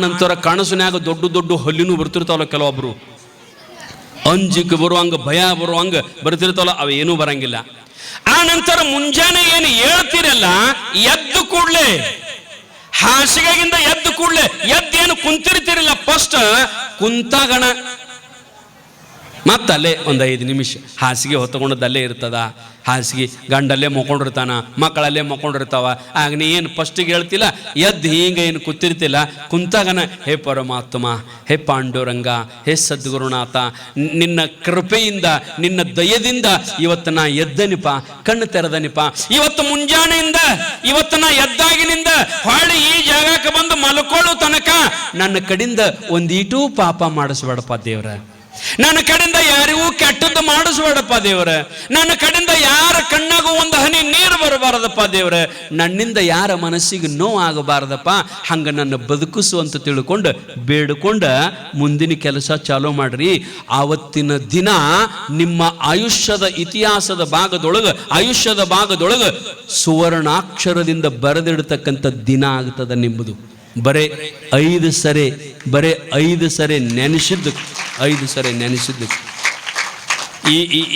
ನಂತರ ಕನಸಿನ್ಯಾಗ ದೊಡ್ಡ ದೊಡ್ಡ ಹಲ್ಲಿನೂ ಬರ್ತಿರ್ತಾವಲ್ಲ ಕೆಲವೊಬ್ರು, ಅಂಜಿಕೆ ಬರುವಂಗ ಭಯ ಬರುವಂಗ ಬರ್ತಿರ್ತಾವಲ್ಲ, ಅವೇನೂ ಬರಂಗಿಲ್ಲ. ಆ ನಂತರ ಮುಂಜಾನೆ ಏನು ಹೇಳ್ತಿರಲ್ಲ, ಎದ್ದು ಕೂಡ್ಲೆ ಹಾಸಿಗೆಗಿಂದ ಎದ್ದು ಕೂಡ್ಲೆ ಎದ್ದೇನು ಕುಂತಿರ್ತಿರಲ್ಲ, ಫಸ್ಟ್ ಕುಂತಾಗಣ ಮತ್ತಲ್ಲೇ ಒಂದು 5 ನಿಮಿಷ ಹಾಸಿಗೆ ಹೊತ್ತಕೊಂಡದ್ದಲ್ಲೇ ಇರ್ತದ. ಹಾಸಿಗೆ ಗಂಡಲ್ಲೇ ಮಕ್ಕೊಂಡಿರ್ತಾನ, ಮಕ್ಕಳಲ್ಲೇ ಮಕ್ಕೊಂಡಿರ್ತಾವ. ಆಗ ನೀ ಏನು ಫಸ್ಟಿಗೆ ಹೇಳ್ತಿಲ್ಲ, ಎದ್ದು ಹಿಂಗೆ ಏನು ಕೂತಿರ್ತಿಲ್ಲ, ಕುಂತಾಗನ ಹೇ ಪರಮಾತ್ಮ, ಹೇ ಪಾಂಡುರಂಗ, ಹೇ ಸದ್ಗುರುನಾಥ, ನಿನ್ನ ಕೃಪೆಯಿಂದ ನಿನ್ನ ದಯದಿಂದ ಇವತ್ತು ನಾ ಎದ್ದನಿಪ, ಕಣ್ಣು ತೆರೆದನಿಪ, ಇವತ್ತು ಮುಂಜಾನೆಯಿಂದ ಇವತ್ತು ನಾ ಎದ್ದಾಗಿನಿಂದ ಹೊಳ್ಳಿ ಈ ಜಾಗಕ್ಕೆ ಬಂದು ಮಲ್ಕೊಳ್ಳೋ ತನಕ ನನ್ನ ಕಡೆಯಿಂದ ಒಂದೀಟೂ ಪಾಪ ಮಾಡಿಸ್ಬೇಡಪ್ಪ ದೇವ್ರ, ನನ್ನ ಕಡೆಯಿಂದ ಯಾರಿಗೂ ಕೆಟ್ಟದ್ದು ಮಾಡಿಸ್ಬೇಡಪ್ಪ ದೇವ್ರ, ನನ್ನ ಕಡೆಯಿಂದ ಯಾರ ಕಣ್ಣಾಗೂ ಒಂದು ಹನಿ ನೀರು ಬರಬಾರದಪ್ಪ ದೇವ್ರ, ನನ್ನಿಂದ ಯಾರ ಮನಸ್ಸಿಗೆ ನೋವು ಆಗಬಾರದಪ್ಪ, ಹಂಗ ನನ್ನ ಬದುಕಿಸು ಅಂತ ತಿಳ್ಕೊಂಡು ಬೇಡ್ಕೊಂಡ ಮುಂದಿನ ಕೆಲಸ ಚಾಲೂ ಮಾಡ್ರಿ. ಆವತ್ತಿನ ದಿನ ನಿಮ್ಮ ಆಯುಷ್ಯದ ಇತಿಹಾಸದ ಭಾಗದೊಳಗೆ ಸುವರ್ಣಾಕ್ಷರದಿಂದ ಬರೆದಿಡ್ತಕ್ಕಂಥ ದಿನ ಆಗ್ತದ ನಿಮ್ಮದು. ಬರೇ 5 ಸರಿ ನೆನೆಸಿದ್ದು 5 ಸರಿ ನೆನೆಸಿದ್ದು.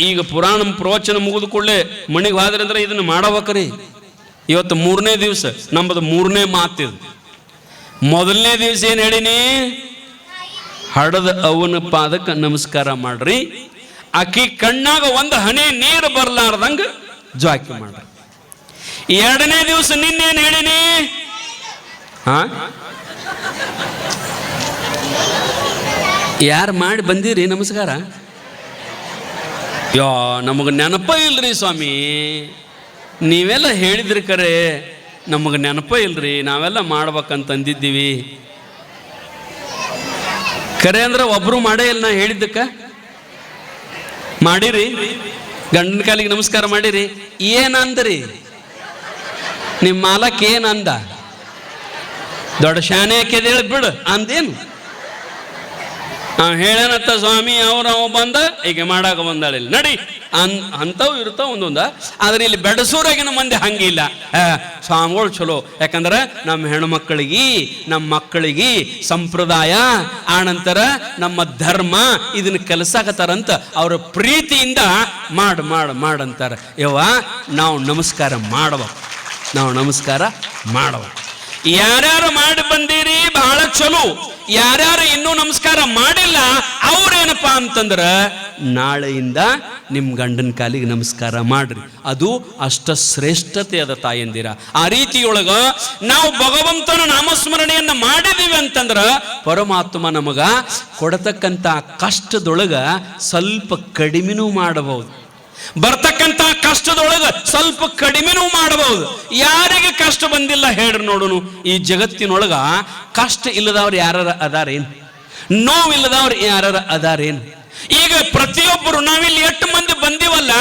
ಈಗ ಪುರಾಣ ಪ್ರವಚನ ಮುಗಿದ ಕೂಡಲೇ ಮನೆಗೆ ಹೋದ್ರೆ ಅಂದ್ರೆ ಇದನ್ನು ಮಾಡಬೇಕ್ರಿ. ಇವತ್ತು 3ನೇ ದಿವಸ, ನಮ್ಮದು 3ನೇ ಮಾತಿದು. ಮೊದಲನೇ ದಿವಸ ಏನು ಹೇಳಿನಿ, ಹಡದ ಅವನ ಪಾದಕ್ಕೆ ನಮಸ್ಕಾರ ಮಾಡ್ರಿ, ಆಕಿ ಕಣ್ಣಾಗ ಒಂದು ಹನಿ ನೀರು ಬರ್ಲಾರ್ದಂಗ ಜಾಕಿ ಮಾಡ್ರಿ. 2ನೇ ದಿವಸ ನಿನ್ನೇನು ಹೇಳಿನಿ, ಯಾರು ಮಾಡಿ ಬಂದಿರಿ ನಮಸ್ಕಾರ? ನಮಗೆ ನೆನಪ ಇಲ್ರಿ ಸ್ವಾಮಿ, ನೀವೆಲ್ಲ ಹೇಳಿದ್ರಿ ಕರೆ, ನಮಗೆ ನೆನಪ ಇಲ್ರಿ, ನಾವೆಲ್ಲ ಮಾಡ್ಬೇಕಂತಂದಿದ್ದೀವಿ. ಕರೆ ಅಂದ್ರೆ ಒಬ್ರು ಮಾಡೇ ಇಲ್ಲ. ನಾ ಹೇಳಿದ್ದಕ್ಕ ಮಾಡಿರಿ, ಗಂಡನ ಕಾಲಿಗೆ ನಮಸ್ಕಾರ ಮಾಡಿರಿ. ಏನಂದ್ರಿ ನಿಮ್ಮ ಮಾಲಕ್? ಏನಂದ? ದೊಡ್ಡ ಶಾನೆ ಕೆದೇಳಿ ಬಿಡು ಅಂದೇನು? ಹೇಳನತ್ತ ಸ್ವಾಮಿ, ಅವ ಬಂದ ಈಗ ಮಾಡಾಕ ಬಂದಾಳಿಲ್ಲ ನಡಿ ಅಂತವು ಇರ್ತಾವ ಒಂದೊಂದ. ಆದ್ರೆ ಇಲ್ಲಿ ಬೆಡಸೂರಾಗಿನ ಮಂದಿ ಹಂಗಿಲ್ಲ. ಸ್ವಾಮಿಗಳು ಚಲೋ, ಯಾಕಂದ್ರೆ ನಮ್ಮ ಹೆಣ್ಮಕ್ಳಿಗೆ ನಮ್ಮ ಮಕ್ಕಳಿಗೆ ಸಂಪ್ರದಾಯ ಆನಂತರ ನಮ್ಮ ಧರ್ಮ ಇದನ್ನ ಕಲಿಸಾಕತ್ತಾರಂತ ಅವ್ರ ಪ್ರೀತಿಯಿಂದ ಮಾಡಂತಾರ. ಯವ್ವ ನಾವು ನಮಸ್ಕಾರ ಮಾಡವ. ಯಾರ್ಯಾರು ಮಾಡಿ ಬಂದಿರಿ ಬಹಳ ಚಲೋ, ಯಾರ್ಯಾರು ಇನ್ನೂ ನಮಸ್ಕಾರ ಮಾಡಿಲ್ಲ ಅವ್ರೇನಪ್ಪ ಅಂತಂದ್ರ ನಾಳೆಯಿಂದ ನಿಮ್ಮ ಗಂಡನ ಕಾಲಿಗೆ ನಮಸ್ಕಾರ ಮಾಡ್ರಿ. ಅದು ಅಷ್ಟ ಶ್ರೇಷ್ಠತೆ ಅದ ತಾಯಂದಿರ. ಆ ರೀತಿಯೊಳಗ ನಾವು ಭಗವಂತನ ನಾಮಸ್ಮರಣೆಯನ್ನ ಮಾಡಿದೀವಿ ಅಂತಂದ್ರ ಪರಮಾತ್ಮ ನಮಗ ಕೊಡತಕ್ಕಂತ ಕಷ್ಟದೊಳಗ ಸ್ವಲ್ಪ ಕಡಿಮೆನೂ ಮಾಡಬಹುದು, ಬರ್ತಕ್ಕಂಥ ಕಷ್ಟದೊಳಗ ಸ್ವಲ್ಪ ಕಡಿಮೆನೂ ಮಾಡಬಹುದು. ಯಾರಿಗೆ ಕಷ್ಟ ಬಂದಿಲ್ಲ ಹೇಳ್ರಿ ನೋಡುನು. ಈ ಜಗತ್ತಿನೊಳಗ ಕಷ್ಟ ಇಲ್ಲದವ್ರು ಯಾರ ಅದಾರೇನು? ನೋವಿಲ್ಲದವ್ರು ಯಾರ ಅದಾರೇನು? ಈಗ ಪ್ರತಿಯೊಬ್ಬರು ನಾವಿಲ್ಲಿ 8 ಮಂದಿ ಬಂದಿವಲ್ಲ,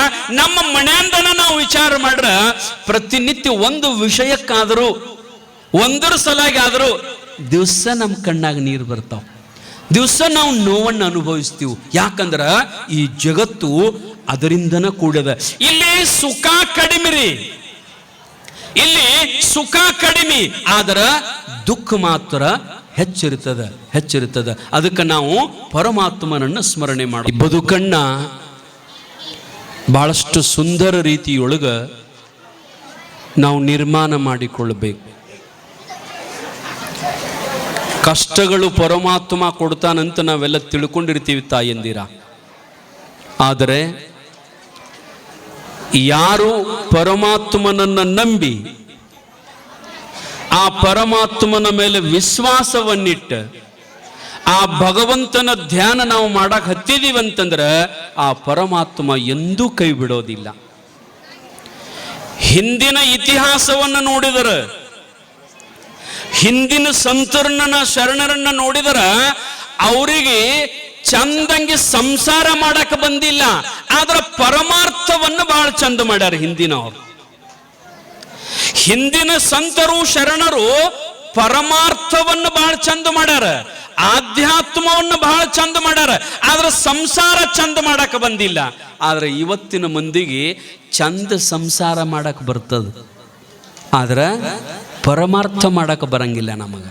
ನಮ್ಮ ಮನೆಯಿಂದನ ನಾವು ವಿಚಾರ ಮಾಡ್ರ ಪ್ರತಿನಿತ್ಯ ಒಂದು ವಿಷಯಕ್ಕಾದರೂ ಒಂದರ ಸಲಾಗಿ ಆದರೂ ದಿವಸ ನಮ್ಮ ಕಣ್ಣಾಗ ನೀರು ಬರ್ತಾವ, ದಿವಸ ನಾವು ನೋವನ್ನು ಅನುಭವಿಸ್ತೀವಿ. ಯಾಕಂದ್ರ ಈ ಜಗತ್ತು ಅದರಿಂದನ ಕೂಡದ. ಇಲ್ಲಿ ಸುಖ ಕಡಿಮೆ, ಆದ್ರ ದುಃಖ ಮಾತ್ರ ಹೆಚ್ಚಿರುತ್ತದೆ. ಅದಕ್ಕೆ ನಾವು ಪರಮಾತ್ಮನನ್ನ ಸ್ಮರಣೆ ಮಾಡಿ ಬದುಕನ್ನ ಬಹಳಷ್ಟು ಸುಂದರ ರೀತಿಯೊಳಗ ನಾವು ನಿರ್ಮಾಣ ಮಾಡಿಕೊಳ್ಳಬೇಕು. ಕಷ್ಟಗಳು ಪರಮಾತ್ಮ ಕೊಡ್ತಾನಂತ ನಾವೆಲ್ಲ ತಿಳ್ಕೊಂಡಿರ್ತೀವಿ ತಾಯಂದಿರ. ಆದರೆ ಯಾರು ಪರಮಾತ್ಮನನ್ನ ನಂಬಿ ಆ ಪರಮಾತ್ಮನ ಮೇಲೆ ವಿಶ್ವಾಸವನ್ನಿಟ್ಟು ಆ ಭಗವಂತನ ಧ್ಯಾನ ನಾವು ಮಾಡಕ್ ಹತ್ತಿದೀವಂತಂದ್ರ ಆ ಪರಮಾತ್ಮ ಎಂದೂ ಕೈ ಬಿಡೋದಿಲ್ಲ. ಹಿಂದಿನ ಇತಿಹಾಸವನ್ನು ನೋಡಿದರೆ, ಹಿಂದಿನ ಸಂತರನ್ನ ಶರಣರನ್ನ ನೋಡಿದರ ಅವರಿಗೆ ಚಂದಂಗೆ ಸಂಸಾರ ಮಾಡಕ್ ಬಂದಿಲ್ಲ, ಆದ್ರ ಪರಮಾರ್ಥವನ್ನು ಬಹಳ ಚಂದ ಮಾಡ್ಯಾರ ಹಿಂದಿನವರು. ಹಿಂದಿನ ಸಂತರು ಶರಣರು ಪರಮಾರ್ಥವನ್ನು ಬಹಳ ಚಂದ ಮಾಡ್ಯಾರ, ಆಧ್ಯಾತ್ಮವನ್ನು ಬಹಳ ಚಂದ ಮಾಡ್ಯಾರ, ಆದ್ರೆ ಸಂಸಾರ ಚಂದ ಮಾಡಕ್ ಬಂದಿಲ್ಲ. ಆದ್ರೆ ಇವತ್ತಿನ ಮಂದಿಗೆ ಚಂದ ಸಂಸಾರ ಮಾಡಕ್ ಬರ್ತದ, ಆದ್ರ ಪರಮಾರ್ಥ ಮಾಡಕ್ ಬರಂಗಿಲ್ಲ ನಮಗ.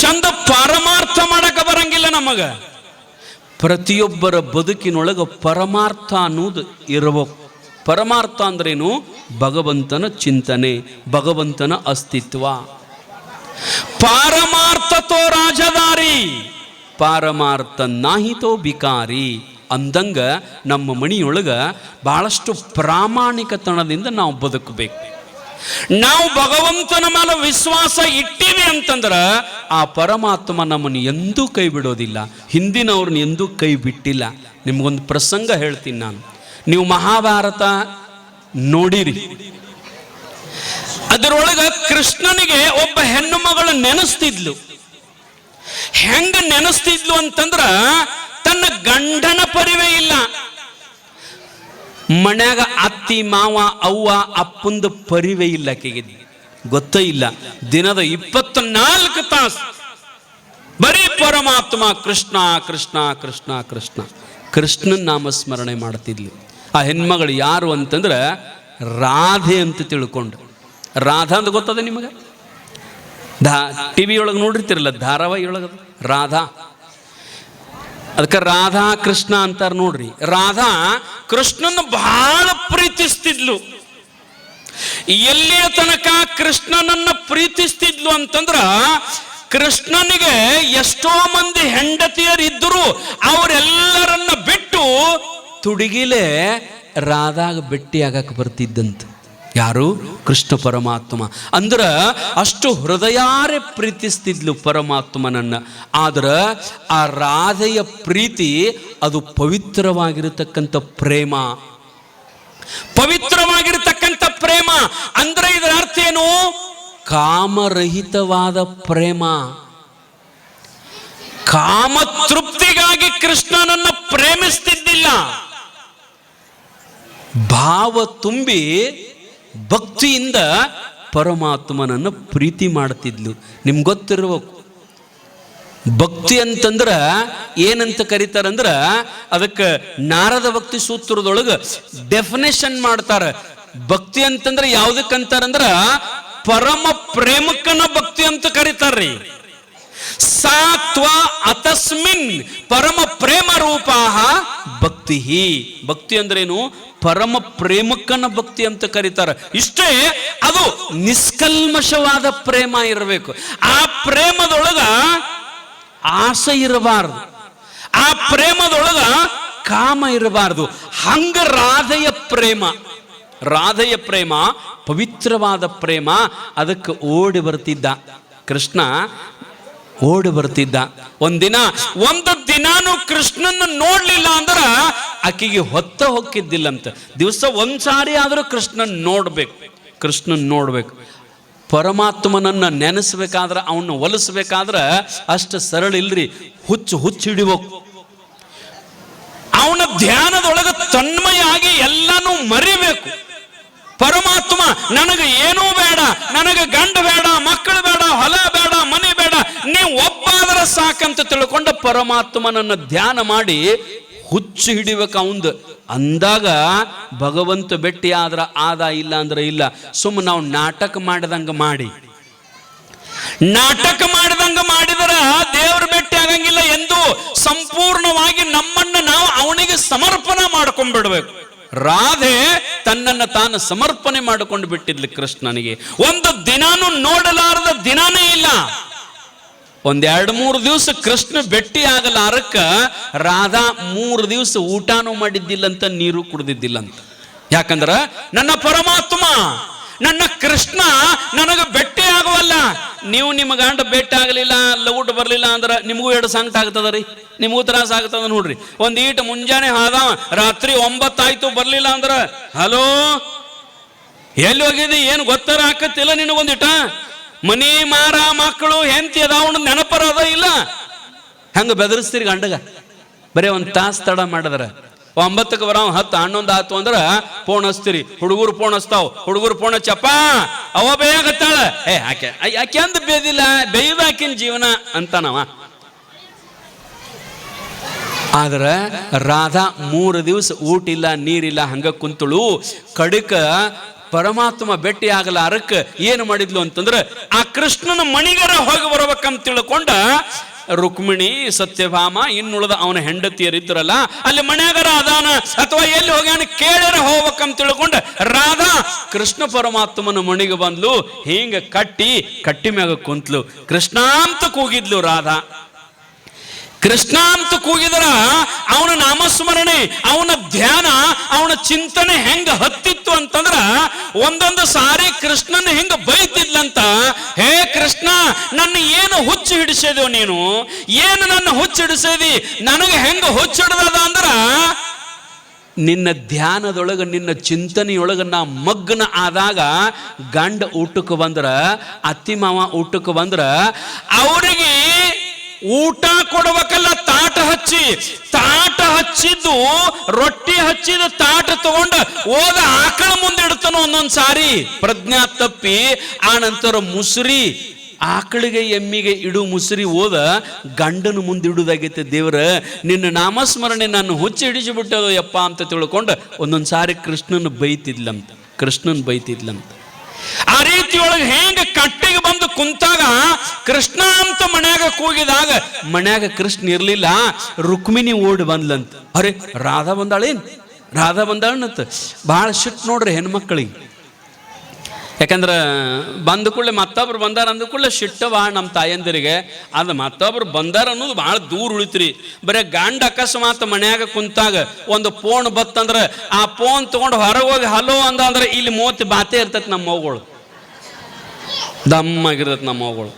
ಚಂದ ಪಾರಮಾರ್ಥ ಮಾಡಕ ಬರಂಗಿಲ್ಲ ನಮಗ. ಪ್ರತಿಯೊಬ್ಬರ ಬದುಕಿನೊಳಗ ಪರಮಾರ್ಥ ಅನ್ನೋದು ಇರಬೇಕು. ಪರಮಾರ್ಥ ಅಂದ್ರೇನು? ಭಗವಂತನ ಚಿಂತನೆ, ಭಗವಂತನ ಅಸ್ತಿತ್ವ. ಪಾರಮಾರ್ಥತೋ ರಾಜದಾರಿ ಪಾರಮಾರ್ಥ ನಾಹಿತೋ ಬಿಕಾರಿ ಅಂದಂಗ ನಮ್ಮ ಮಣಿಯೊಳಗ ಬಹಳಷ್ಟು ಪ್ರಾಮಾಣಿಕತನದಿಂದ ನಾವು ಬದುಕಬೇಕು. ನಾವು ಭಗವಂತನ ಮೇಲೆ ವಿಶ್ವಾಸ ಇಟ್ಟಿವಿ ಅಂತಂದ್ರ ಆ ಪರಮಾತ್ಮ ನಮ್ಮನ್ನು ಎಂದೂ ಕೈ ಬಿಡೋದಿಲ್ಲ. ಹಿಂದಿನವ್ರನ್ನ ಎಂದೂ ಕೈ ಬಿಟ್ಟಿಲ್ಲ. ನಿಮ್ಗೊಂದು ಪ್ರಸಂಗ ಹೇಳ್ತೀನಿ ನಾನು. ನೀವು ಮಹಾಭಾರತ ನೋಡಿರಿ. ಅದರೊಳಗ ಕೃಷ್ಣನಿಗೆ ಒಬ್ಬ ಹೆಣ್ಣು ಮಗಳು ನೆನೆಸ್ತಿದ್ಲು. ಹೆಂಗ ನೆನೆಸ್ತಿದ್ಲು ಅಂತಂದ್ರ ತನ್ನ ಗಂಡನ ಪರಿವೇ ಇಲ್ಲ. ಮನ್ಯಾಗ ಅತ್ತಿ ಮಾವ ಅವ್ವ ಅಪ್ಪಂದು ಪರಿವೇ ಇಲ್ಲ. ಆಕೆಗೆ ಗೊತ್ತೇ ಇಲ್ಲ. ದಿನದ 24 ತಾಸು ಬರೀ ಪರಮಾತ್ಮ ಕೃಷ್ಣ ಕೃಷ್ಣ ಕೃಷ್ಣ ಕೃಷ್ಣ ಕೃಷ್ಣನ ನಾಮಸ್ಮರಣೆ ಮಾಡ್ತಿದ್ಲು. ಆ ಹೆಣ್ಮಗಳು ಯಾರು ಅಂತಂದ್ರೆ ರಾಧೆ ಅಂತ ತಿಳ್ಕೊಂಡು. ರಾಧಾ ಅಂತ ಗೊತ್ತದ ನಿಮಗೆ? ಟಿವಿ ಒಳಗೆ ನೋಡಿರ್ತಿರಲ್ಲ, ಧಾರಾವಾಹಿ ಒಳಗ ರಾಧಾ. ಅದಕ್ಕೆ ರಾಧಾ ಕೃಷ್ಣ ಅಂತಾರ ನೋಡ್ರಿ. ರಾಧಾ ಕೃಷ್ಣನ ಬಹಳ ಪ್ರೀತಿಸ್ತಿದ್ಲು. ಎಲ್ಲಿಯ ತನಕ ಕೃಷ್ಣನನ್ನ ಪ್ರೀತಿಸ್ತಿದ್ಲು ಅಂತಂದ್ರ ಕೃಷ್ಣನಿಗೆ ಎಷ್ಟೋ ಮಂದಿ ಹೆಂಡತಿಯರಿದ್ದರು ಅವರೆಲ್ಲರನ್ನ ಬಿಟ್ಟು ತುಡಿಗಿಲೆ ರಾಧಾಗ ಭೇಟಿಯಾಗಕ್ಕೆ ಬರ್ತಿದ್ದಂತ. ಯಾರು? ಕೃಷ್ಣ ಪರಮಾತ್ಮ. ಅಂದ್ರ ಅಷ್ಟು ಹೃದಯಾರೆ ಪ್ರೀತಿಸ್ತಿದ್ಲು ಪರಮಾತ್ಮನನ್ನ. ಆದ್ರ ಆ ರಾಧೆಯ ಪ್ರೀತಿ ಅದು ಪವಿತ್ರವಾಗಿರತಕ್ಕಂಥ ಪ್ರೇಮ. ಪವಿತ್ರವಾಗಿರತಕ್ಕಂಥ ಪ್ರೇಮ ಅಂದ್ರೆ ಇದರ ಅರ್ಥ ಏನು? ಕಾಮರಹಿತವಾದ ಪ್ರೇಮ. ಕಾಮ ತೃಪ್ತಿಗಾಗಿ ಕೃಷ್ಣನನ್ನ ಪ್ರೇಮಿಸ್ತಿದ್ದಿಲ್ಲ. ಭಾವ ತುಂಬಿ ಭಕ್ತಿಯಿಂದ ಪರಮಾತ್ಮನನ್ನು ಪ್ರೀತಿ ಮಾಡ್ತಿದ್ಲು. ನಿಮ್ಗೆ ಗೊತ್ತಿರ್ಬೇಕು, ಭಕ್ತಿ ಅಂತಂದ್ರ ಏನಂತ ಕರೀತಾರಂದ್ರ ಅದಕ್ಕೆ ನಾರದ ಭಕ್ತಿ ಸೂತ್ರದೊಳಗೆ ಡೆಫಿನೇಷನ್ ಮಾಡ್ತಾರ. ಭಕ್ತಿ ಅಂತಂದ್ರೆ ಯಾವ್ದಕ್ಕಂತಾರಂದ್ರ ಪರಮ ಪ್ರೇಮಕ್ಕನ ಭಕ್ತಿ ಅಂತ ಕರೀತಾರ್ರಿ. ಸಾತ್ವ ಅತಸ್ಮಿನ್ ಪರಮ ಪ್ರೇಮ ರೂಪಾಹ ಭಕ್ತಿ. ಭಕ್ತಿ ಅಂದ್ರೇನು? ಪರಮ ಪ್ರೇಮಕ್ಕನ ಭಕ್ತಿ ಅಂತ ಕರೀತಾರ. ಇಷ್ಟೇ, ಅದು ನಿಷ್ಕಲ್ಮಶವಾದ ಪ್ರೇಮ ಇರಬೇಕು. ಆ ಪ್ರೇಮದೊಳಗ ಆಸೆ ಇರಬಾರ್ದು, ಆ ಪ್ರೇಮದೊಳಗ ಕಾಮ ಇರಬಾರ್ದು. ಹಂಗ ರಾಧೆಯ ಪ್ರೇಮ. ರಾಧೆಯ ಪ್ರೇಮ ಪವಿತ್ರವಾದ ಪ್ರೇಮ. ಅದಕ್ಕೆ ಓಡಿ ಬರ್ತಿದ್ದ ಕೃಷ್ಣ, ಓಡಿ ಬರ್ತಿದ್ದ. ಒಂದು ದಿನಾನು ಕೃಷ್ಣನ ನೋಡ್ಲಿಲ್ಲ ಅಂದ್ರ ಆಕೆಗೆ ಹೊತ್ತ ಹೊಕ್ಕಿದ್ದಿಲ್ಲಂತ. ದಿವಸ ಒಂದ್ಸಾರಿ ಆದ್ರೂ ಕೃಷ್ಣನ್ ನೋಡ್ಬೇಕು, ಕೃಷ್ಣನ್ ನೋಡ್ಬೇಕು. ಪರಮಾತ್ಮನನ್ನ ನೆನೆಸ್ಬೇಕಾದ್ರ, ಅವನ್ನ ಒಲಿಸ್ಬೇಕಾದ್ರ ಅಷ್ಟು ಸರಳ ಇಲ್ರಿ. ಹುಚ್ಚು ಹಿಡಿಬೇಕು. ಅವನ ಧ್ಯಾನದೊಳಗ ತನ್ಮಯಾಗಿ ಎಲ್ಲಾನು ಮರಿಬೇಕು. ಪರಮಾತ್ಮ ನನಗೆ ಏನೂ ಬೇಡ, ನನಗೆ ಗಂಡ ಬೇಡ, ಮಕ್ಕಳು ಬೇಡ, ಹೊಲ ಬೇಡ, ಮನೆ ಬೇಡ, ನೀವು ಒಬ್ಬಾದ್ರ ಸಾಕಂತ ತಿಳ್ಕೊಂಡ ಪರಮಾತ್ಮನನ್ನ ಧ್ಯಾನ ಮಾಡಿ ಹುಚ್ಚು ಹಿಡಿಬೇಕು ಅವಂದು. ಅಂದಾಗ ಭಗವಂತ ಭೇಟಿ ಆದ್ರ ಆದ, ಇಲ್ಲ ಅಂದ್ರೆ ಇಲ್ಲ. ಸುಮ್ಮನೆ ನಾವು ನಾಟಕ ಮಾಡಿದಂಗ ಮಾಡಿದರ ದೇವ್ರ ಭೇಟಿ ಆಗಂಗಿಲ್ಲ ಎಂದು. ಸಂಪೂರ್ಣವಾಗಿ ನಮ್ಮನ್ನ ನಾವು ಅವನಿಗೆ ಸಮರ್ಪಣೆ ಮಾಡ್ಕೊಂಡ್ಬಿಡ್ಬೇಕು. ರಾಧೆ ತನ್ನನ್ನು ತಾನು ಸಮರ್ಪಣೆ ಮಾಡಿಕೊಂಡು ಬಿಟ್ಟಿದ್ಲು ಕೃಷ್ಣನಿಗೆ. ಒಂದು ದಿನಾನು ನೋಡಲಾರದ ದಿನಾನೇ ಇಲ್ಲ. 1-2-3 ದಿವಸ ಕೃಷ್ಣ ಭೇಟಿ ಆಗಲಾರಕ್ಕ ರಾಧಾ 3 ದಿವಸ ಊಟನೂ ಮಾಡಿದ್ದಿಲ್ಲಂತ, ನೀರು ಕುಡ್ದಿದ್ದಿಲ್ಲಂತ. ಯಾಕಂದ್ರ ನನ್ನ ಪರಮಾತ್ಮ, ನನ್ನ ಕೃಷ್ಣ ನನಗೆ ಭೇಟಿ ಆಗುವಲ್ಲ. ನೀವು ನಿಮ್ಮ ಗಂಡ ಭೇಟಿ ಆಗಲಿಲ್ಲ, ಲೌಟ್ ಬರ್ಲಿಲ್ಲ ಅಂದ್ರ ನಿಮಗೂ 2 ಸಂಕಟ ಆಗ್ತದ ರೀ, ನಿಮಗೂ ತ್ರಾಸ ಆಗ್ತದ ನೋಡ್ರಿ. ಒಂದ್ ಈಟ ಮುಂಜಾನೆ ಹಾದವ, ರಾತ್ರಿ 9 ಆಯ್ತು ಬರ್ಲಿಲ್ಲ ಅಂದ್ರ ಹಲೋ ಎಲ್ಲಿ ಹೋಗಿದ್ದಿ, ಏನು ಗೊತ್ತಾರ ಹಾಕತ್ತಿಲ್ಲ ನಿನಗೊಂದಿಟ. ಮನಿ ಮಾರ ಮಕ್ಕಳು ಹೆಂಡತಿ ಅದಾವ ನೆನಪರ ಅದ ಇಲ್ಲ. ಹಂಗ ಬೆದರಿಸ್ತೀರಿ ಗಂಡಗ. ಬರೀ 1 ತಾಸು ತಡ ಮಾಡಿದ್ರ 9ಕ್ಕೆ ಬರ 10 11 ಆತು ಅಂದ್ರ ಫೋನ್ ಹಚ್ತೀರಿ. ಹುಡುಗರು ಫೋನ್ ಹಚ್ತಾವ್. ಹುಡುಗರು ಫೋನ್ ಹಚ್ಚಪ್ಪ ಅವ ಬೇಯಾಗತ್ತಾಳ, ಆಕೆ ಅಂದ ಬೇದಿಲ್ಲ, ಬೇಯ್ದಾಕಿನ ಜೀವನ ಅಂತಾನವ. ಆದ್ರ ರಾಧಾ 3 ದಿವಸ ಊಟ ಇಲ್ಲ, ನೀರಿಲ್ಲ, ಹಂಗ ಕುಂತಳು. ಕಡಿಕ ಪರಮಾತ್ಮ ಭೇಟಿ ಆಗಲಾರಕ್ಕೆ ಏನು ಮಾಡಿದ್ಲು ಅಂತಂದ್ರೆ ಆ ಕೃಷ್ಣನ ಮಣಿಗರ ಹೋಗಿ ಬರ್ಬೇಕಂತ ತಿಳ್ಕೊಂಡ ರುಕ್ಮಿಣಿ ಸತ್ಯಭಾಮ ಇನ್ನುಳಿದ ಅವನ ಹೆಂಡತಿಯರಿದ್ರಲ್ಲ ಅಲ್ಲಿ ಮನ್ಯಾಗರ ಅದಾನ ಅಥವಾ ಎಲ್ಲಿ ಹೋಗ್ಯಾನ ಕೇಳ್ಯಾರ ಹೋಗ್ಬೇಕಂತ ತಿಳ್ಕೊಂಡ ರಾಧಾ ಕೃಷ್ಣ ಪರಮಾತ್ಮನ ಮಣಿಗೆ ಬಂದ್ಲು. ಹಿಂಗ ಕಟ್ಟಿ ಮ್ಯಾಗ ಕುಂತ್ಲು. ಕೃಷ್ಣ ಅಂತ ಕೂಗಿದ್ಲು ರಾಧಾ. ಕೃಷ್ಣ ಅಂತ ಕೂಗಿದ್ರ ಅವನ ನಾಮಸ್ಮರಣೆ, ಅವನ ಧ್ಯಾನ, ಅವನ ಚಿಂತನೆ ಹೆಂಗ ಹತ್ತಿತ್ತು ಅಂತಂದ್ರ ಒಂದೊಂದು ಸಾರಿ ಕೃಷ್ಣನ ಹೆಂಗ ಬೈತಿದ್ಲಂತ. ಹೇ ಕೃಷ್ಣ, ನನ್ನ ಏನು ಹುಚ್ಚು ಹಿಡಿಸಿದೆವು ನೀನು, ಏನು ನನ್ನ ಹುಚ್ಚು ಹಿಡಿಸಿದಿ, ನನಗೆ ಹೆಂಗ ಹುಚ್ಚು ಹಿಡ್ದದ ಅಂದ್ರ ನಿನ್ನ ಧ್ಯಾನದೊಳಗ ನಿನ್ನ ಚಿಂತನೆಯೊಳಗ ನಾ ಮಗ್ನ ಆದಾಗ ಗಂಡ ಊಟಕ್ಕೆ ಬಂದ್ರ, ಅತ್ತಿ ಮಾವ ಊಟಕ್ಕೆ ಬಂದ್ರ ಅವರಿಗೆ ಊಟ ಕೊಡ್ಬೇಕಲ್ಲ, ತಾಟ ಹಚ್ಚಿದ್ದು ರೊಟ್ಟಿ ಹಚ್ಚಿದ ತಾಟ ತಗೊಂಡ ಹೋದ ಆಕಳ ಮುಂದೆ ಇಡ್ತಾನೋ ಒಂದೊಂದ್ ಸಾರಿ ಪ್ರಜ್ಞಾ ತಪ್ಪಿ. ಆ ನಂತರ ಮುಸುರಿ ಆಕಳಿಗೆ ಎಮ್ಮಿಗೆ ಇಡು ಮುಸುರಿ ಓದ ಗಂಡನ ಮುಂದೆ ಇಡುದಾಗೈತೆ. ದೇವ್ರ ನಿನ್ನ ನಾಮಸ್ಮರಣೆ ನಾನು ಹುಚ್ಚಿ ಹಿಡಿಸಿಬಿಟ್ಟದು ಯಪ್ಪ ಅಂತ ತಿಳ್ಕೊಂಡು ಒಂದೊಂದ್ ಸಾರಿ ಕೃಷ್ಣನ್ ಬೈತಿದ್ಲಂತ. ಆ ರೀತಿಯೊಳಗೆ ಹೆಂಗ ಕಟ್ಟಿಗೆ ಬಂದು ಕುಂತಾಗ ಕೃಷ್ಣ ಅಂತ ಮನ್ಯಾಗ ಕೂಗಿದಾಗ ಮನ್ಯಾಗ ಕೃಷ್ಣ ಇರ್ಲಿಲ್ಲ, ರುಕ್ಮಿಣಿ ಓಡಿ ಬಂದ್ಲಂತ. ಅರೆ ರಾಧಾ ಬಂದಾಳನಂತ ಬಹಳ ಸಿಟ್ಟು ನೋಡ್ರಿ ಹೆಣ್ಮಕ್ಳಿಗೆ. ಯಾಕಂದ್ರೆ ಬಂದ ಕೂಡಲೇ ಮತ್ತೊಬ್ರು ಬಂದಾರ ಅಂದ ಕೂಡಲೇ ಸಿಟ್ಟವ ನಮ್ಮ ತಾಯಂದಿರಿಗೆ. ಅದು ಮತ್ತೊಬ್ರು ಬಂದಾರ ಅನ್ನೋದು ಭಾಳ ದೂರ ಉಳಿತ್ರಿ. ಬರೀ ಗಂಡ ಅಕಸ್ಮಾತ್ ಮನ್ಯಾಗ ಕುಂತಾಗ ಒಂದು ಫೋನ್ ಬತ್ತಂದ್ರೆ ಆ ಫೋನ್ ತಗೊಂಡು ಹೊರಗೆ ಹೋಗಿ ಹಲೋ ಅಂದ್ರೆ ಇಲ್ಲಿ ಮೂವತ್ತು ಬಾತೆ ಇರ್ತೈತಿ. ನಮ್ಮ ಮಗಳು ದಮ್ಮಾಗಿರ್ತೈತಿ. ನಮ್ಮ ಮಗಳು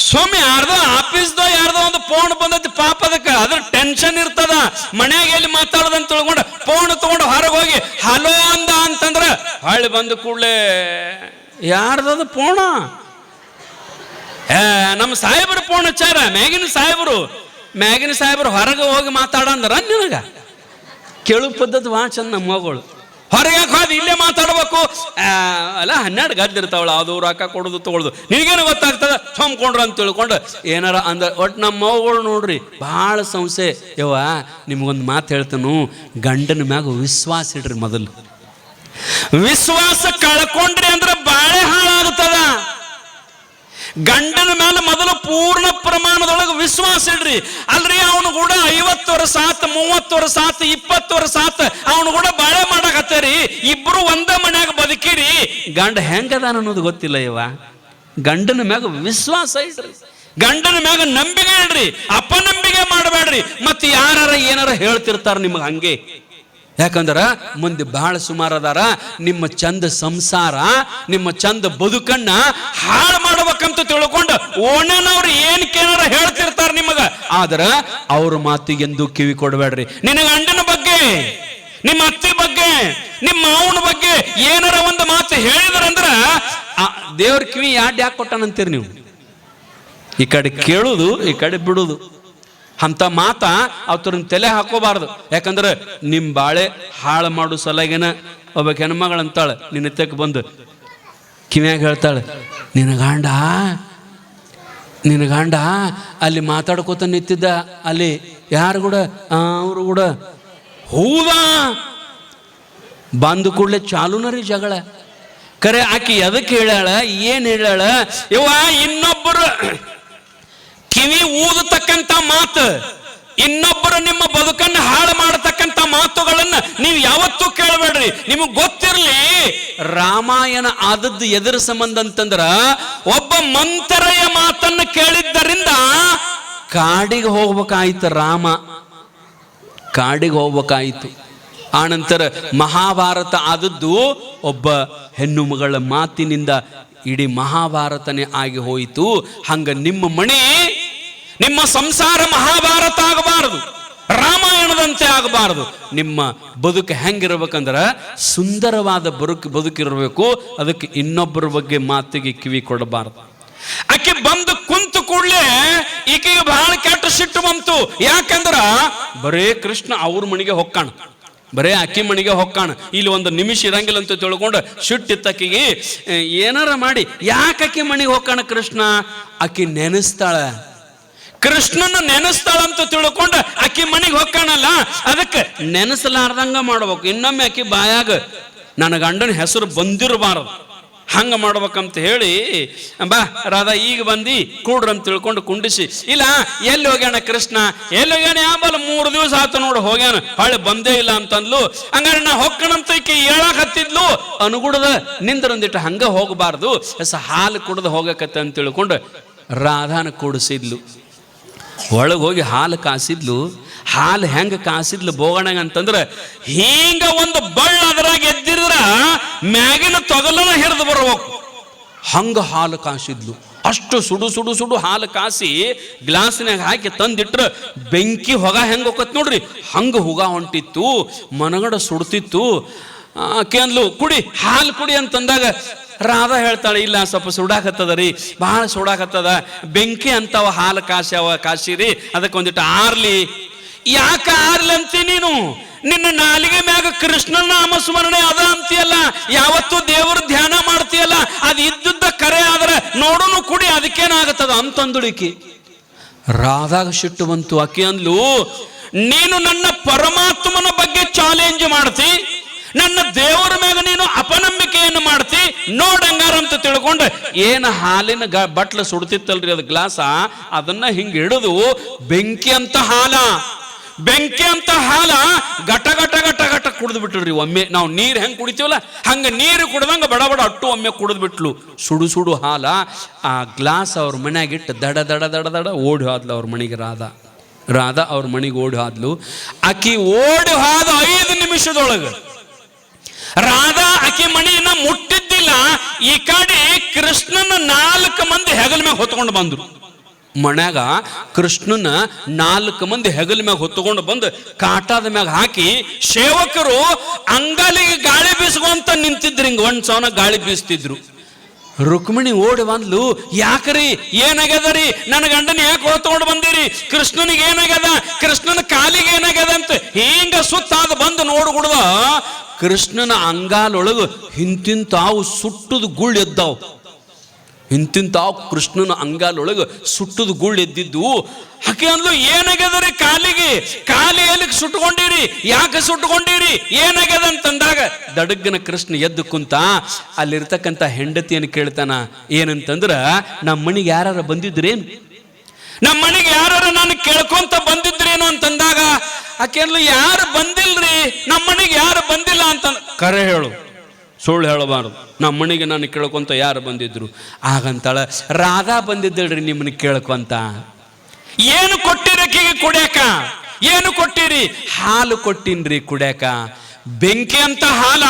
ಸೊಮ್ಮೆ ಯಾರ್ದೋ ಆಫೀಸ್ದೋ ಯಾರ್ದೋ ಒಂದು ಫೋನ್ ಬಂದೈತಿ ಪಾಪ, ಅದಕ್ಕೆ ಅದ್ರ ಟೆನ್ಷನ್ ಇರ್ತದ. ಮನ್ಯಾಗ ಎಲ್ಲಿ ಮಾತಾಡೋದಂತ ತಿಳ್ಕೊಂಡು ಫೋನ್ ತಗೊಂಡು ಹೊರಗೆ ಹೋಗಿ ಹಲೋ ಅಂತಂದ್ರ ಹೊಳ್ಳಿ ಬಂದ ಕೂಡಲೇ ಯಾರ್ದದು ಫೋನ, ನಮ್ಮ ಸಾಹೇಬರು ಫೋನ್ ಹಚ್ಚಾರ, ಮ್ಯಾಗಿನ ಸಾಹೇಬರು ಹೊರಗೆ ಹೋಗಿ ಮಾತಾಡಂದ್ರ ನಿನಗ ಕೇಳು ಪದ್ಧತಿ ಭಾಳ ಚಂದ. ನಮ್ಮ ಮಗಳು ಹೊರಗೆ ಹೋದ್ ಇಲ್ಲೇ ಮಾತಾಡ್ಬೇಕು ಅಲ್ಲ, 12 ಗದ್ದಿರ್ತಾವಳ, ಅದು ರೊಕ್ಕ ಕೊಡೋದು ತಗೊಳ್ಳೋದು ನಿನಗೇನು ಗೊತ್ತಾಗ್ತದ, ಸೋಮ್ಕೊಂಡ್ರ ಅಂತ ತಿಳ್ಕೊಂಡು ಏನಾರ ಅಂದ. ಒಟ್ಟು ನಮ್ಮ ಮಗಳು ನೋಡ್ರಿ ಭಾಳ ಸಂಶಯ. ಯವ್ವ ನಿಮ್ಗೊಂದು ಮಾತು ಹೇಳ್ತಾನು, ಗಂಡನ ಮ್ಯಾಗ ವಿಶ್ವಾಸ ಇಡ್ರಿ. ಮೊದಲು ವಿಶ್ವಾಸ ಕಳ್ಕೊಂಡ್ರಿ ಅಂದ್ರೆ ಬಾಳೆ ಹಾಳಾಗುತ್ತದ. ಗಂಡನ ಮೇಲೆ ಮೊದಲು ಪೂರ್ಣ ಪ್ರಮಾಣದೊಳಗೆ ವಿಶ್ವಾಸ ಇಡ್ರಿ. ಅಲ್ರಿ ಅವನು ಕೂಡ 50 ವರ್ಷ ಆತ, 30 ವರ್ಷ ಆತ, 20 ವರ್ಷ ಆತ, ಅವನು ಕೂಡ ಬಾಳೆ ಮಾಡಕತ್ತರಿ, ಇಬ್ರು ಒಂದ ಮನ್ಯಾಗ ಬದುಕಿರಿ. ಗಂಡ ಹೆಂಗದಾನ ಅನ್ನೋದು ಗೊತ್ತಿಲ್ಲ. ಗಂಡನ ಮ್ಯಾಗ ವಿಶ್ವಾಸ ಇಡ್ರಿ, ಗಂಡನ ಮ್ಯಾಗ ನಂಬಿಕೆ ಇಡ್ರಿ, ಅಪನಂಬಿಕೆ ಮಾಡಬೇಡ್ರಿ. ಮತ್ತೆ ಯಾರ ಏನಾರ ಹೇಳ್ತಿರ್ತಾರ ನಿಮಗೆ ಹಂಗೆ. ಯಾಕಂದ್ರ ಮುಂದೆ ಬಹಳ ಸುಮಾರು ಅದಾರ ನಿಮ್ಮ ಚಂದ ಸಂಸಾರ, ನಿಮ್ಮ ಚಂದ ಬದುಕನ್ನ ಹಾಳು ಮಾಡ್ಬೇಕಂತ ತಿಳ್ಕೊಂಡು ಓಣನವ್ರು ಏನಾರ ಹೇಳ್ತಿರ್ತಾರ ನಿಮಗ. ಆದ್ರ ಅವ್ರ ಮಾತಿಗೆಂದು ಕಿವಿ ಕೊಡಬೇಡ್ರಿ. ನಿನಗ ಗಂಡನ ಬಗ್ಗೆ, ನಿಮ್ಮ ಅತ್ತೆ ಬಗ್ಗೆ, ನಿಮ್ಮ ಮಾವನ ಬಗ್ಗೆ ಏನಾರ ಒಂದು ಮಾತು ಹೇಳಿದ್ರಂದ್ರ ದೇವ್ರ ಕಿವಿ ಯಾಕೆ ಕೊಟ್ಟಾನಂತೀರಿ ನೀವು. ಈ ಕಡೆ ಕೇಳುದು, ಈ ಕಡೆ ಬಿಡುದು. ಅಂತ ಮಾತ ಅವ್ರನ್ನ ತಲೆ ಹಾಕೋಬಾರ್ದು. ಯಾಕಂದ್ರೆ ನಿಮ್ಮ ಬಾಳೆ ಹಾಳು ಮಾಡೋ ಸಲಗೇನ ಒಬ್ಬ ಹೆಣ್ಮಗಳಂತಾಳೆ ನಿನ್ನ ತೆಕ್ ಬಂದು ಕಿವ್ಯಾಗ ಹೇಳ್ತಾಳೆ, ನಿನ್ನ ಗಂಡ ಅಲ್ಲಿ ಮಾತಾಡ್ಕೋತ ನಿಂತಿದ್ದ, ಅಲ್ಲಿ ಯಾರು ಕೂಡ ಅವರು ಕೂಡ ಹೌದಾ ಬಂದು ಕೂಡಲೇ ಚಾಲೂನರಿ ಜಗಳ. ಕರೆ ಆಕಿ ಎದಕ್ಕೆ ಹೇಳ್ಯಾಳ, ಏನ್ ಹೇಳ್ಯಾಳ? ಇನ್ನೊಬ್ಬರು ಕಿವಿ ಊದತಕ್ಕಂತ ಮಾತು, ಇನ್ನೊಬ್ಬರು ನಿಮ್ಮ ಬದುಕನ್ನು ಹಾಳು ಮಾಡತಕ್ಕಂತ ಮಾತುಗಳನ್ನ ನೀವು ಯಾವತ್ತೂ ಕೇಳಬೇಡ್ರಿ. ನಿಮಗ್ ಗೊತ್ತಿರ್ಲಿ, ರಾಮಾಯಣ ಆದದ್ದು ಎದುರು ಸಂಬಂಧ ಅಂತಂದ್ರ ಒಬ್ಬ ಮಂಥರೆಯ ಮಾತನ್ನು ಕೇಳಿದ್ದರಿಂದ ಕಾಡಿಗೆ ಹೋಗ್ಬೇಕಾಯ್ತು. ರಾಮ ಕಾಡಿಗೆ ಹೋಗ್ಬೇಕಾಯ್ತು. ಆನಂತರ ಮಹಾಭಾರತ ಆದದ್ದು ಒಬ್ಬ ಹೆಣ್ಣು ಮಗಳ ಮಾತಿನಿಂದ ಇಡೀ ಮಹಾಭಾರತನೇ ಆಗಿ ಹೋಯಿತು. ಹಂಗ ನಿಮ್ಮ ಮನೆ, ನಿಮ್ಮ ಸಂಸಾರ ಮಹಾಭಾರತ ಆಗಬಾರದು, ರಾಮಾಯಣದಂತೆ ಆಗಬಾರದು. ನಿಮ್ಮ ಬದುಕು ಹೆಂಗಿರ್ಬೇಕಂದ್ರ ಸುಂದರವಾದ ಬದುಕಿರಬೇಕು. ಅದಕ್ಕೆ ಇನ್ನೊಬ್ಬರ ಬಗ್ಗೆ ಮಾತಿಗೆ ಕಿವಿ ಕೊಡಬಾರದು. ಆಕೆ ಬಂದು ಕುಂತು ಕೂಡಲೇ ಈಕೆಗೆ ಬಹಳ ಕೆಟ್ಟ ಸಿಟ್ಟು ಬಂತು. ಯಾಕಂದ್ರ ಬರೇ ಕೃಷ್ಣ ಅವ್ರ ಮನೆಗೆ ಹೊಕ್ಕಾಣ, ಬರೇ ಅಕ್ಕಿ ಮಣಿಗೆ ಹೊಕ್ಕಾಣ, ಇಲ್ಲಿ ಒಂದು ನಿಮಿಷ ಇರಂಗಿಲ್ಲ ಅಂತ ತಿಳ್ಕೊಂಡು ಸಿಟ್ಟಿತ್ತಕ್ಕಿಗೆ ಏನಾರ ಮಾಡಿ ಯಾಕೆ ಅಕ್ಕಿ ಮಣಿಗೆ ಹೊಕ್ಕಾಣ ಕೃಷ್ಣ? ಅಕ್ಕಿ ನೆನೆಸ್ತಾಳ, ಕೃಷ್ಣನ ನೆನೆಸ್ತಾಳ ಅಂತ ತಿಳ್ಕೊಂಡು ಅಕ್ಕಿ ಮಣಿಗೆ ಹೊಕ್ಕಾಣಲ್ಲ, ಅದಕ್ಕೆ ನೆನೆಸಲಾರ್ದಂಗ ಮಾಡ್ಬೇಕು. ಇನ್ನೊಮ್ಮೆ ಅಕ್ಕಿ ಬಾಯಾಗ ನನ್ನ ಗಂಡನ ಹೆಸರು ಬಂದಿರಬಾರದು, ಹಂಗೆ ಮಾಡ್ಬೇಕಂತ ಹೇಳಿ ಬಾ ರಾಧಾ ಈಗ ಬಂದು ಕೂಡ್ರಂತ ತಿಳ್ಕೊಂಡು ಕುಂಡಿಸಿ, ಇಲ್ಲ ಎಲ್ಲಿ ಹೋಗ್ಯಾನ ಕೃಷ್ಣ, ಎಲ್ಲಿ ಹೋಗ್ಯಾನ ಯಾವಲ್ಲ 3 ದಿವಸ ಆತ ನೋಡು ಹೋಗ್ಯಾನ, ಹೊಳೆ ಬಂದೇ ಇಲ್ಲ ಅಂತಂದ್ಲು. ಹಂಗಾರೆ ನಾ ಹೊಕ್ಕಣಂತ ಈಕೆ ಹೇಳಕ್ ಹತ್ತಿದ್ಲು, ಅನುಗುಡದ ನಿಂದ್ರಂದಿಟ್ಟು ಹಂಗೆ ಹೋಗಬಾರ್ದು, ಹಾಲು ಕುಡ್ದು ಹೋಗಕತ್ತ ಅಂತ ತಿಳ್ಕೊಂಡು ರಾಧಾನ ಕೂಡಿಸಿದ್ಲು. ಒಳಗೆ ಹೋಗಿ ಹಾಲು ಕಾಸಿದ್ಲು. ಹಾಲು ಹೆಂಗೆ ಕಾಸಿದ್ಲು ಬೋಗಣಂಗ ಅಂತಂದ್ರೆ, ಹಿಂಗ ಒಂದು ಬಳ್ಳ ಅದ್ರಾಗ ಎದ್ದಿದ್ರ ಮ್ಯಾಗಿನ ತೊಗಲನ ಹಿಡಿದು ಬರ್ಬೇಕು, ಹಂಗ ಹಾಲು ಕಾಸಿದ್ಲು. ಅಷ್ಟು ಸುಡು ಸುಡು ಸುಡು ಹಾಲು ಕಾಸಿ ಗ್ಲಾಸ್ನಾಗ ಹಾಕಿ ತಂದಿಟ್ರೆ ಬೆಂಕಿ ಹೊಗ ಹೆಂಗೆ ಹೋಗತ್ ನೋಡ್ರಿ, ಹಂಗೆ ಹುಗ ಹೊಂಟಿತ್ತು, ಮನಗಡ ಸುಡ್ತಿತ್ತು. ಕೇಂದ್ಲು ಕುಡಿ ಹಾಲು ಕುಡಿ ಅಂತಂದಾಗ ರಾಧಾ ಹೇಳ್ತಾಳೆ, ಇಲ್ಲ ಸ್ವಲ್ಪ ಸುಡಾಕತ್ತದ ರೀ, ಭಾಳ ಸುಡಾಕತ್ತದ, ಬೆಂಕಿ ಅಂತವ ಹಾಲು ಕಾಸಿರಿ, ಅದಕ್ಕೆ ಒಂದಿಟ್ಟು ಆರ್ಲಿ. ಯಾಕೆ ಆರ್ಲಿ ಅಂತಿ ನೀನು? ನಿನ್ನ ನಾಲಿಗೆ ಮ್ಯಾಗ ಕೃಷ್ಣನ ನಾಮಸ್ಮರಣೆ ಅದ ಅಂತೀಯಲ್ಲ, ಯಾವತ್ತೂ ದೇವರ ಧ್ಯಾನ ಮಾಡ್ತೀಯಲ್ಲ, ಅದು ಇದ್ದದ್ದ ಕರೆ ಆದ್ರೆ ನೋಡೋನು ಕುಡಿ, ಅದಕ್ಕೇನಾಗತ್ತದ ಅಂತಂದುಳಿಕಿ. ರಾಧಾಗ ಸಿಟ್ಟು ಬಂತು. ಆಕೆ ಅಂದ್ಲು, ನೀನು ನನ್ನ ಪರಮಾತ್ಮನ ಬಗ್ಗೆ ಚಾಲೆಂಜ್ ಮಾಡ್ತಿ, ನನ್ನ ದೇವರ ಮ್ಯಾಗ ನೀನು ಅಪನಂಬಿಕೆಯನ್ನು ಮಾಡ್ತಿ, ನೋಡಂಗಾರ ಅಂತ ತಿಳ್ಕೊಂಡು ಏನು ಹಾಲಿನ ಬಟ್ಲು ಸುಡ್ತಿತ್ತಲ್ರಿ ಅದು ಗ್ಲಾಸ, ಅದನ್ನ ಹಿಂಗೆ ಹಿಡಿದು ಬೆಂಕಿ ಅಂತ ಹಾಲ ಗಟ ಗಟ ಗಟ ಗಟ ಕುಡಿದು ಬಿಟ್ರಿ. ಒಮ್ಮೆ ನಾವು ನೀರು ಹೆಂಗೆ ಕುಡಿತೀವಲ್ಲ ಹಂಗೆ ನೀರು ಕುಡ್ದಂಗೆ ಬಡ ಬಡ ಅಟ್ಟು ಒಮ್ಮೆ ಕುಡಿದು ಬಿಟ್ಲು. ಸುಡು ಸುಡು ಹಾಲ ಆ ಗ್ಲಾಸ್ ಅವ್ರ ಮನ್ಯಾಗಿಟ್ಟು ದಡ ದಡ ದಡ ದಡ ಓಡಿ ಹೋದ್ಲು ಅವ್ರ ಮನೆಗೆ. ರಾಧಾ ಅವ್ರ ಮನೆಗೆ ಓಡಿ ಹೋದ್ಲು. ಆಕಿ ಓಡಿ ಹೋದ 5 ನಿಮಿಷದೊಳಗೆ ರಾಧಾ ಆಕಿ ಮನೆಯನ್ನ ಮುಟ್ಟಿದ್ದಿಲ್ಲ, ಈ ಕಡೆ ಕೃಷ್ಣನ 4 ಮಂದಿ ಹೆಗಲ ಮ್ಯಾಗ ಹೊತ್ಕೊಂಡು ಬಂದ್ರು. ಮನ್ಯಾಗ ಕೃಷ್ಣನ 4 ಮಂದಿ ಹೆಗಲ ಮ್ಯಾಗ ಹೊತ್ತುಕೊಂಡು ಬಂದು ಕಾಟಾದ ಮ್ಯಾಗ ಹಾಕಿ ಸೇವಕರು ಅಂಗಾಲಿಗೆ ಗಾಳಿ ಬೀಸ್ಕೊಂತ ನಿಂತಿದ್ರು, ಹಿಂಗ 1 ಸಾವಿರ ಗಾಳಿ ಬೀಸ್ತಿದ್ರು. ರುಕ್ಮಿಣಿ ಓಡಿ ಬಂದ್ಲು, ಯಾಕ್ರಿ ಏನಾಗ್ಯದರಿ, ನನ್ನ ಗಂಡನ ಯಾಕೆ ಹೊತ್ಕೊಂಡು ಬಂದಿರಿ, ಕೃಷ್ಣನಿಗೆ ಏನಾಗ್ಯದ, ಕೃಷ್ಣನ ಕಾಲಿಗೆ ಏನಾಗ್ಯದ ಅಂತ ಹಿಂಗ ಸುತ್ತಾದ ಬಂದು ನೋಡ್ಗುಡ್ದ ಕೃಷ್ಣನ ಅಂಗಾಲೊಳಗೆ ಹಿಂತಿಂತಾವು ಸುಟ್ಟದ ಗುಳ್ಳು ಎದ್ದಾವು. ಇಂತಿಂತಾವು ಕೃಷ್ಣನ ಅಂಗಾಲೊಳಗೆ ಸುಟ್ಟದ ಗುಳ್ಳು ಎದ್ದಿದ್ದು. ಆಕೆ ಅಂದ್ಲು, ಏನಾಗ್ಯದ್ರಿ ಕಾಲಿಗೆ, ಕಾಲಿ ಎಲ್ಲಿಗೆ ಸುಟ್ಕೊಂಡಿರಿ, ಯಾಕೆ ಸುಟ್ಕೊಂಡಿರಿ, ಏನಾಗ್ಯದ ಅಂತಂದಾಗ ದಡಗ್ಗನ ಕೃಷ್ಣ ಎದ್ದು ಕುಂತ ಅಲ್ಲಿರ್ತಕ್ಕಂಥ ಹೆಂಡತಿಯನ್ನು ಕೇಳ್ತಾನ. ಏನಂತಂದ್ರ, ನಮ್ಮ ಮನೆಗೆ ಯಾರು ಬಂದಿದ್ರೇನು, ನಮ್ಮ ಮನೆಗೆ ಯಾರು ನಾನು ಕೇಳ್ಕೊಂತ ಬಂದಿದ್ರೇನು ಅಂತಂದಾಗ ಆಕೆ ಅಂದ್ಲು, ಯಾರು ಬಂದಿಲ್ರಿ, ನಮ್ಮ ಮನೆಗೆ ಯಾರು ಬಂದಿಲ್ಲ ಅಂತಂದ. ಕರೆ ಹೇಳು, ಸುಳ್ಳು ಹೇಳಬಾರ್ದು, ನಮ್ಮ ಮನೆಗೆ ನಾನು ಕೇಳ್ಕೊಂತ ಯಾರು ಬಂದಿದ್ರು. ಆಗಂತಾಳ, ರಾಧಾ ಬಂದಿದ್ದಳ್ರಿ ನಿಮ್ಮನ್ನ ಕೇಳ್ಕೊಂತ. ಏನು ಕೊಟ್ಟಿರಕ್ಕಿಗೆ ಕುಡ್ಯಾಕ, ಏನು ಕೊಟ್ಟಿರಿ, ಹಾಲು ಕೊಟ್ಟಿನ್ರಿ ಕುಡ್ಯಾಕ. ಬೆಂಕಿ ಅಂತ ಹಾಲ,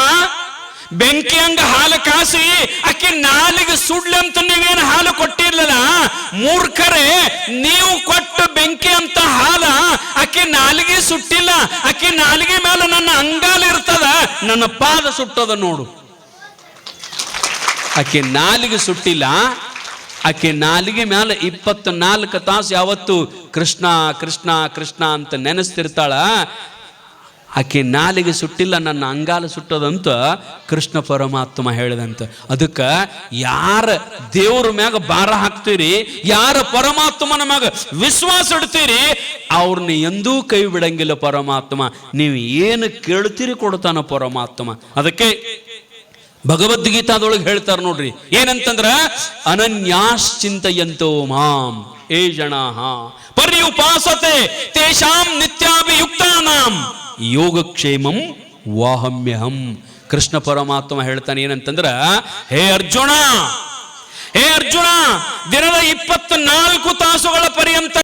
ಬೆಂಕಿ ಹಂಗ ಹಾಲು ಕಾಸಿ ಆಕೆ ನಾಲಿಗೆ ಸುಡ್ಲಂತ ನೀವೇನು ಹಾಲು ಕೊಟ್ಟಿರ್ಲಿಲ್ಲ. ಮೂರ್ಖರೇ, ನೀವು ಕೊಟ್ಟ ಬೆಂಕಿ ಅಂತ ಹಾಲ ಆಕೆ ನಾಲಿಗೆ ಸುಟ್ಟಿಲ್ಲ, ಆಕೆ ನಾಲಿಗೆ ಮೇಲೆ ನನ್ನ ಅಂಗಾಲ ಇರ್ತದ, ನನ್ನ ಪಾದ ಸುಟ್ಟದ ನೋಡು. ಆಕೆ ನಾಲಿಗೆ ಸುಟ್ಟಿಲ್ಲ, ಆಕೆ ನಾಲಿಗೆ ಮೇಲೆ 24 ತಾಸು ಯಾವತ್ತು ಕೃಷ್ಣ ಕೃಷ್ಣ ಕೃಷ್ಣ ಅಂತ ನೆನೆಸ್ತಿರ್ತಾಳ. ಆಕೆ ನಾಲಿಗೆ ಸುಟ್ಟಿಲ್ಲ, ನನ್ನ ಅಂಗಾಲ ಸುಟ್ಟದಂತ ಕೃಷ್ಣ ಪರಮಾತ್ಮ ಹೇಳಿದಂತ. ಅದಕ್ಕೆ ಯಾರ ದೇವ್ರ ಮ್ಯಾಗ ಭಾರ ಹಾಕ್ತೀರಿ, ಯಾರ ಪರಮಾತ್ಮನ ಮ್ಯಾಗ ವಿಶ್ವಾಸ ಇಡ್ತೀರಿ, ಅವ್ರನ್ನ ಎಂದೂ ಕೈ ಬಿಡಂಗಿಲ್ಲ ಪರಮಾತ್ಮ. ನೀವು ಏನು ಕೇಳ್ತೀರಿ ಕೊಡ್ತಾನ ಪರಮಾತ್ಮ. ಅದಕ್ಕೆ ಭಗವದ್ಗೀತಾದೊಳಗೆ ಹೇಳ್ತಾರ ನೋಡ್ರಿ, ಏನಂತಂದ್ರ, ಅನನ್ಯಾಶ್ಚಿಂತಯಂತೋ ಮಾಂ ಏ ಜನಾಃ ಪರ್ಯುಪಾಸತೆ ತೇಷಾಂ ನಿತ್ಯಾಭಿಯುಕ್ತಾನಾಂ ಯೋಗಕ್ಷೇಮಂ ವಾಹಮ್ಯಹಂ. ಕೃಷ್ಣ ಪರಮಾತ್ಮ ಹೇಳ್ತಾನೆ ಏನಂತಂದ್ರ, ಹೇ ಅರ್ಜುನ, ಹೇ ಅರ್ಜುನ, ದಿನದ 24 ತಾಸುಗಳ